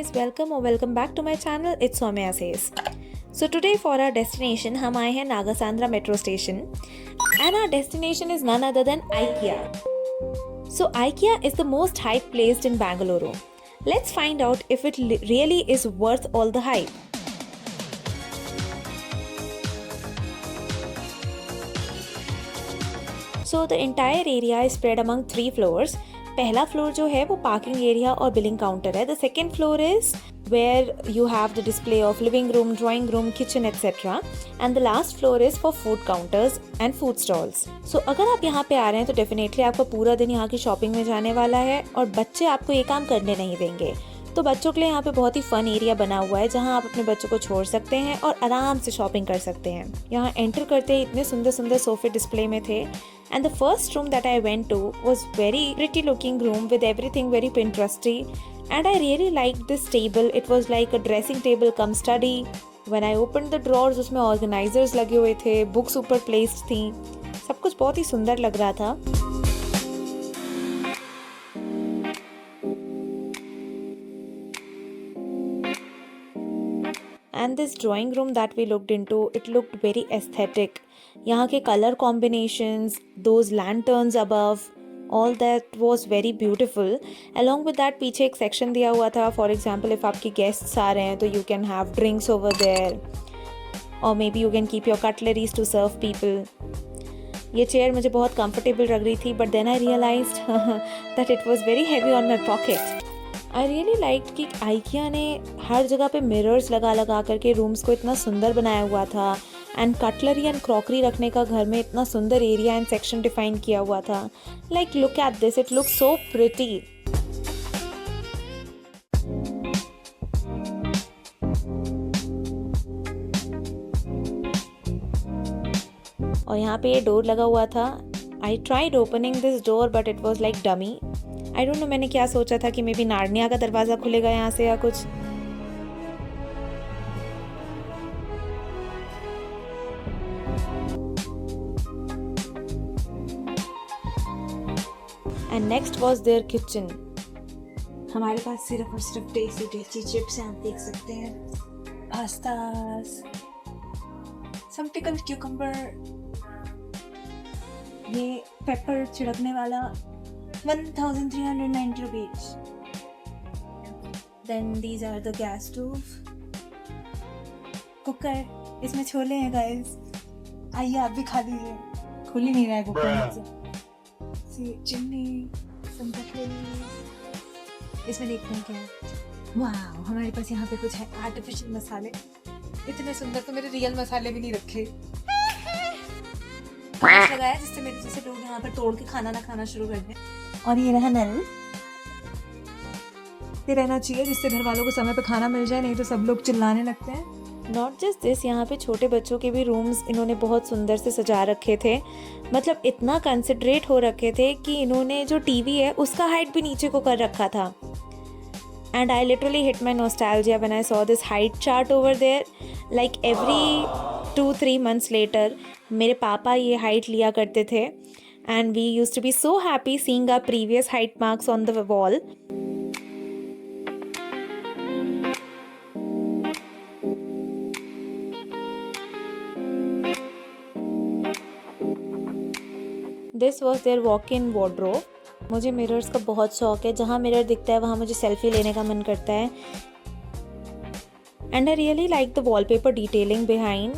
guys, welcome back to my channel. It's Soumya Says. So today for our destination हम आए हैं नागासांद्रा metro station and our destination is none other than IKEA. So IKEA is the most hype placed in Bangalore. Let's find out if it really is worth all the hype. So the entire area is spread among 3 floors. पहला floor जो है वो parking area और billing counter है. The second floor is where you have the display of living room, drawing room, kitchen etcetera. And the last floor is for food counters and food stalls. So अगर आप यहाँ पे आ रहे हैं तो definitely आपका पूरा दिन यहाँ की शॉपिंग में जाने वाला है और बच्चे आपको ये काम करने नहीं देंगे. तो बच्चों के लिए यहाँ पे बहुत ही फन एरिया बना हुआ है जहाँ आप अपने बच्चों को छोड़ सकते हैं और आराम से शॉपिंग कर सकते हैं. यहाँ एंटर करते ही इतने सुंदर सुंदर सोफे डिस्प्ले में थे. And the first room that I went to was very pretty looking room with everything very Pinteresty. And I really liked this table. It was like a dressing table cum study. When I opened the drawers, उसमें organizers लगे हुए थे, books ऊपर placed थी. सब कुछ बहुत ही सुंदर लग रहा था. And this drawing room that we looked into, it looked very aesthetic. यहाँ के color combinations, those lanterns above, all that was very beautiful. Along with that पीछे एक section दिया हुआ था. For example, if आपके guests आ रहे हैं तो you can have drinks over there, or maybe you can keep your cutleries to serve people. ये चेयर मुझे बहुत comfortable लग रही थी, but then I realized that it was very heavy on my pocket. I really liked कि IKEA ने हर जगह पे मिरर्स लगा करके रूम्स को इतना सुंदर बनाया हुआ था. एंड कटलरी एंड क्रॉकरी रखने का घर में इतना सुंदर एरिया एंड सेक्शन डिफाइन किया हुआ था. Like look at this, it look so pretty. और यहाँ पे ये डोर लगा हुआ था. I tried opening this door but it was like dummy. I don't know, मैंने क्या सोचा था कि मे बी नार्निया का दरवाज़ा खुलेगा यहाँ से या कुछ. And next was their kitchen. हमारे पास सिर्फ और सिर्फ टेस्टी चिप्स हैं, आप देख सकते हैं. पास्तास, सम पिकल क्यूकम्बर, ये पेपर छिड़कने वाला 1390 rupees. Then these are the gas stove, cooker, इसमें छोले हैं गाइस. आइए आप भी खा लीजिए. खुल ही नहीं रहा है कुकर. चिमनी, इसमें देखते हैं क्या है. वाह, हमारे पास यहाँ पे कुछ है आर्टिफिशियल मसाले. इतने सुंदर तो मेरे रियल मसाले भी नहीं रखे. लगाया जिससे मेरे जैसे लोग यहाँ पर तोड़ के खाना ना खाना शुरू कर दें. और ये रहा नल. ये रहना चाहिए जिससे घर वालों को समय पे खाना मिल जाए, नहीं तो सब लोग चिल्लाने लगते हैं. नॉट जस्ट दिस, यहाँ पे छोटे बच्चों के भी रूम्स इन्होंने बहुत सुंदर से सजा रखे थे. मतलब इतना कंसिडरेट हो रखे थे कि इन्होंने जो टीवी है उसका हाइट भी नीचे को कर रखा था. And I literally hit my nostalgia when I saw this height chart over there. Like every 2-3 months later मेरे पापा ये हाइट लिया करते थे. And we used to be so happy seeing our previous height marks on the wall. This was there walk in wardrobe. मुझे mirrors का बहुत शौक है. जहाँ मिरर दिखता है वहाँ मुझे सेल्फी लेने का मन करता है. And I really like the wallpaper detailing behind.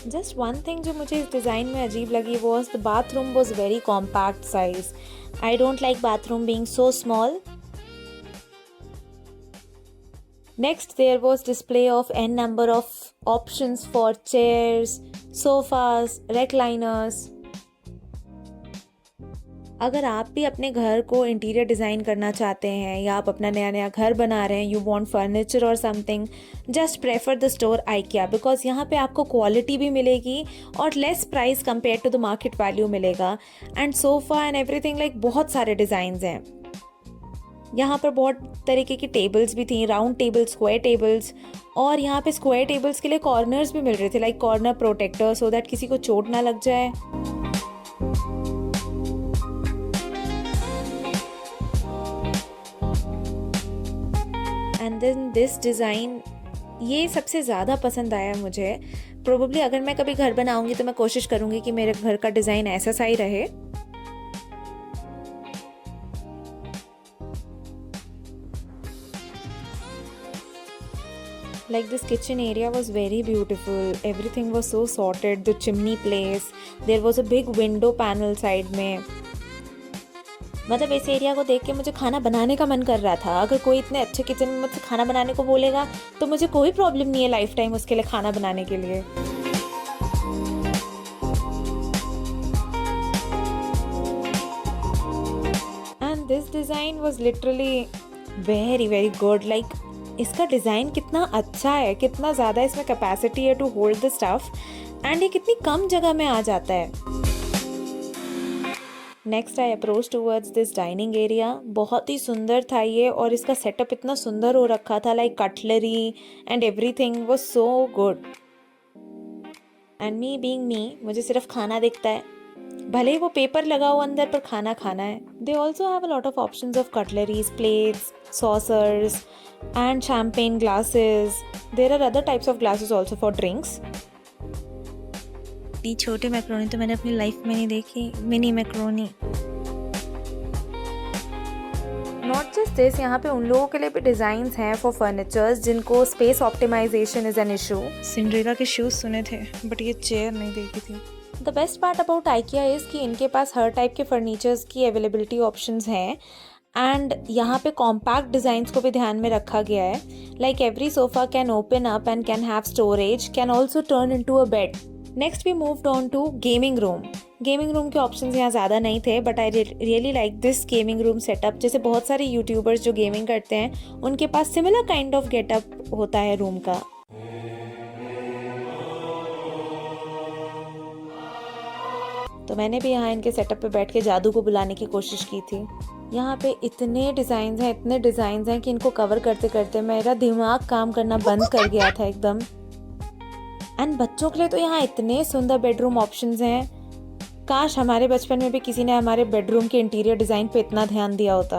Just one thing जो मुझे इस डिज़ाइन में अजीब लगी was the bathroom was very compact size. I don't like bathroom being so small. Next, there was display of n number of options for chairs, sofas, recliners. अगर आप भी अपने घर को इंटीरियर डिज़ाइन करना चाहते हैं या आप अपना नया घर बना रहे हैं, यू वांट फर्नीचर और something, just prefer the store IKEA because यहाँ पे आपको क्वालिटी भी मिलेगी और less price compare to the market value मिलेगा. And sofa and everything, like बहुत सारे डिज़ाइंस हैं. यहाँ पर बहुत तरीके की टेबल्स भी थी, राउंड टेबल, स्क्वायर टेबल्स, और यहाँ पे स्क्वायर टेबल्स के लिए कॉर्नर्स भी मिल रहे थे, like corner protector, so that किसी को चोट ना लग जाए। देन दिस डिज़ाइन, ये सबसे ज़्यादा पसंद आया मुझे। प्रोबेबली अगर मैं कभी घर बनाऊंगी तो मैं कोशिश करूंगी कि मेरे घर का डिज़ाइन ऐसा सा ही रहे। Like this kitchen area was very beautiful. Everything was so sorted. The chimney place. There was a big window panel side में। मतलब इस एरिया को देख के मुझे खाना बनाने का मन कर रहा था। अगर कोई इतने अच्छे किचन में मुझसे खाना बनाने को बोलेगा तो मुझे कोई प्रॉब्लम नहीं है लाइफ टाइम उसके लिए खाना बनाने के लिए। And this design was literally very very good. Like इसका डिज़ाइन कितना अच्छा है, कितना ज़्यादा इसमें कैपेसिटी है to hold the stuff, and ये कितनी कम जगह में आ जाता है। Next I approach towards this dining area. बहुत ही सुंदर था ये, और इसका सेटअप इतना सुंदर हो रखा था। Like cutlery and everything was so good. And me being me, मुझे सिर्फ खाना दिखता है, भले ही वो पेपर लगा हो अंदर, पर खाना खाना है। They also have a lot of options of cutleries, plates, saucers and champagne glasses. There are other types of glasses also for drinks. इतनी छोटे मैक्रोनी तो मैंने अपनी लाइफ में नहीं देखी, mini macaroni. Not just this, यहाँ पे उन लोगों के लिए भी डिज़ाइंस हैं फॉर फर्नीचर्स जिनको space optimization is an issue. Cinderella के शूज़ सुने थे, बट ये चेयर नहीं देखी थी। The best part about IKEA is कि इनके पास हर टाइप के फर्नीचर्स की अवेलेबिलिटी ऑप्शंस हैं, एंड यहाँ पे कॉम्पैक्ट डिज़ाइंस को भी ध्यान में रखा गया है। Like every sofa can open up and can have storage, can also turn into a bed. Next we moved on to gaming room. Gaming room के ऑप्शंस यहाँ ज़्यादा नहीं थे, but I really like this gaming room setup. जैसे बहुत सारे youtubers जो gaming करते हैं उनके पास सिमिलर काइंड ऑफ गेटअप होता है रूम का। तो मैंने भी यहाँ इनके सेटअप पे बैठ के जादू को बुलाने की कोशिश की थी। यहाँ पे इतने डिज़ाइंस हैं कि इनको कवर करते करते मेरा दिमाग काम करना बंद कर गया था एकदम। एंड बच्चों के लिए तो यहाँ इतने सुंदर बेडरूम ऑप्शंस हैं। काश हमारे बचपन में भी किसी ने हमारे बेडरूम के इंटीरियर डिज़ाइन पे इतना ध्यान दिया होता।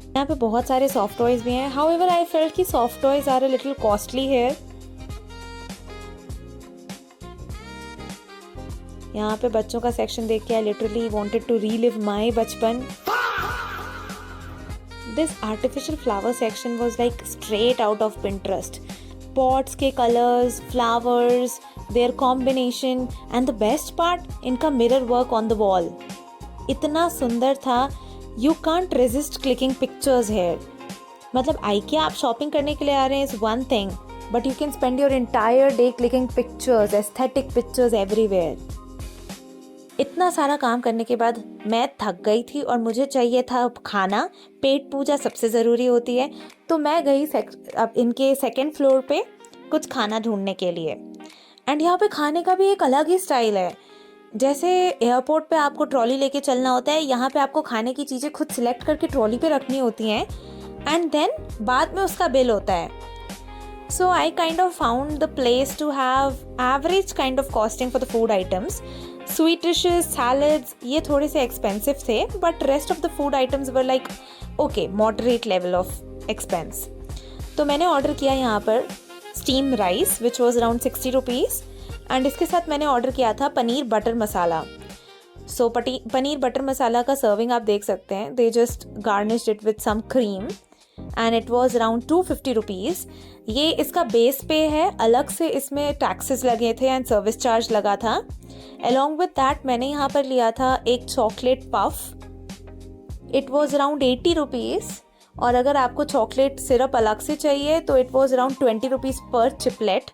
यहाँ पे बहुत सारे सॉफ्ट टॉयज भी हैं। हाउएवर आई फेल्ट कि soft toys are a little costly है। यहाँ पे बच्चों का सेक्शन देख के I literally wanted to relive my बचपन। This artificial flower section was like straight out of Pinterest. Pots के colours, flowers, their combination, and the best part, इनका mirror work on the wall इतना सुंदर था। You can't resist clicking pictures here. मतलब IKEA आप shopping करने के लिए आ रहे हैं is one thing, but you can spend your entire day clicking pictures, aesthetic pictures everywhere. इतना सारा काम करने के बाद मैं थक गई थी और मुझे चाहिए था अब खाना। पेट पूजा सबसे ज़रूरी होती है, तो मैं गई अब इनके सेकंड फ्लोर पे कुछ खाना ढूंढने के लिए। एंड यहाँ पे खाने का भी एक अलग ही स्टाइल है। जैसे एयरपोर्ट पे आपको ट्रॉली लेके चलना होता है, यहाँ पे आपको खाने की चीज़ें खुद सिलेक्ट करके ट्रॉली पे रखनी होती हैं, एंड देन बाद में उसका बिल होता है। So I kind of found the place to have average kind of costing for the food items. Sweet dishes, salads, ये थोड़े से expensive थे, but rest of the food items were like okay, moderate level of expense. तो मैंने order किया यहाँ पर steam rice which was around 60 rupees, and इसके साथ मैंने ऑर्डर किया था पनीर बटर मसाला। So पनीर बटर मसाला का सर्विंग आप देख सकते हैं। They just garnished it with some cream. And it was around 250 rupees. ये इसका बेस पे है, अलग से इसमें टैक्सेस लगे थे एंड सर्विस चार्ज लगा था। अलॉन्ग विद दैट मैंने यहाँ पर लिया था एक chocolate puff. It was around 80 rupees, और अगर आपको चॉकलेट सिरप अलग से चाहिए तो इट वॉज अराउंड 20 रुपीज़ पर चिपलेट।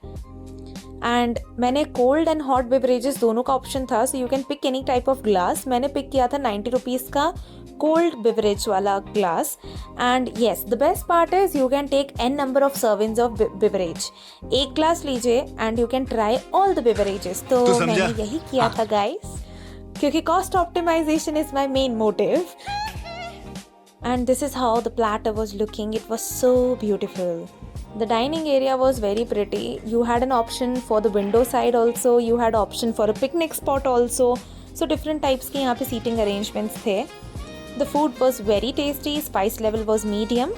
एंड मैंने कोल्ड एंड हॉट बेवरेजेस दोनों का ऑप्शन था, so you can pick any type of glass. मैंने पिक किया था 90 रुपीज़ का कोल्ड बेवरेज वाला glass. And yes, the best part is you can take n number of servings of beverage. एक glass लीजिए and you can try all the beverages. तो मैंने यही किया था गाइस, क्योंकि cost optimization is my main motive. And this is how the platter was looking. It was so beautiful. The dining area was very pretty. You had an option for the window side also. You had option for a picnic spot also. So different types के यहाँ पे seating arrangements थे. The food was very tasty, spice level was medium,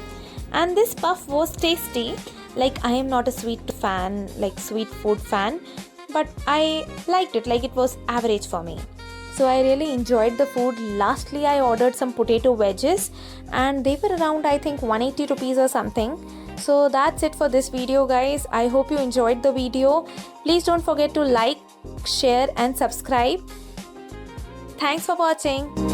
and this puff was tasty. Like, I am not a sweet food fan, but I liked it. Like, it was average for me. So I really enjoyed the food. Lastly, I ordered some potato wedges, and they were around, I think, 180 rupees or something. So that's it for this video, guys. I hope you enjoyed the video. Please don't forget to like, share and subscribe. Thanks for watching.